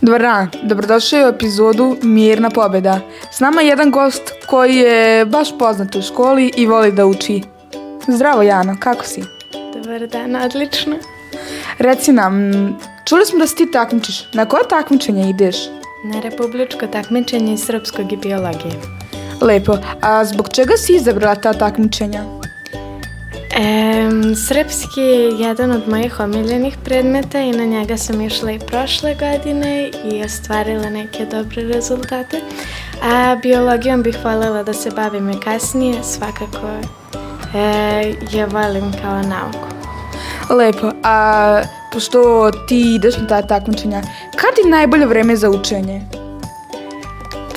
Dobar dan, dobrodošli u epizodu Mirna pobjeda. S nama je jedan gost koji je baš poznat u školi i voli da uči. Zdravo Jano, kako si? Dobar dan, odlično. Reci nam, čuli smo da se ti takmičiš. Na koje takmičenje ideš? Na republičko takmičenje iz srpskog i biologije. Lepo, a zbog čega si izabrala ta takmičenja? Srpski je jedan od mojih omiljenih predmeta i na njega sam išla i prošle godine i ostvarila neke dobre rezultate. A biologijom bih voljela da se bavim i kasnije, svakako je volim kao nauku. Lepo, a pošto ti ideš na ta takmičenja, kad je najbolje vreme za učenje?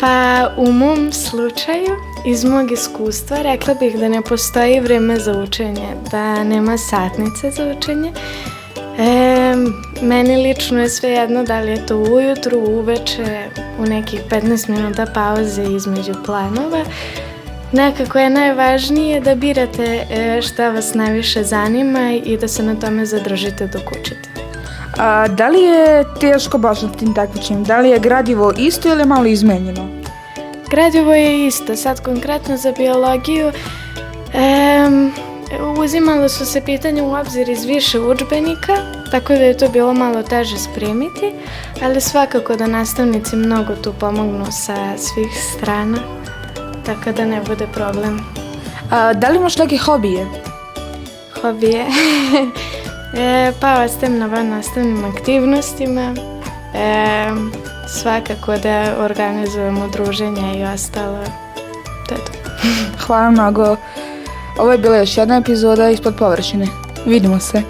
Pa u mom slučaju, iz mog iskustva, rekla bih da ne postoji vreme za učenje, da nema satnice za učenje. Meni lično je svejedno da li je to ujutru, uveče, u nekih 15 minuta pauze između planova. Nekako je najvažnije da birate šta vas najviše zanima i da se na tome zadržite dok učite. A da li je teško baš na tim takmičenjima? Da li je gradivo isto ili je malo izmenjeno? Gradivo je isto. Sad konkretno za biologiju uzimalo su se pitanja u obzir iz više udžbenika, tako da je to bilo malo teže spremiti, ali svakako da nastavnici mnogo tu pomognu sa svih strana, tako da ne bude problem. A da li imaš neke hobije? Hobije? Pa ostajem na vannastavnim aktivnostima, svakako da organizujemo druženja i ostalo. To je to. Hvala mnogo. Ovo je bila još jedna epizoda Ispod površine. Vidimo se.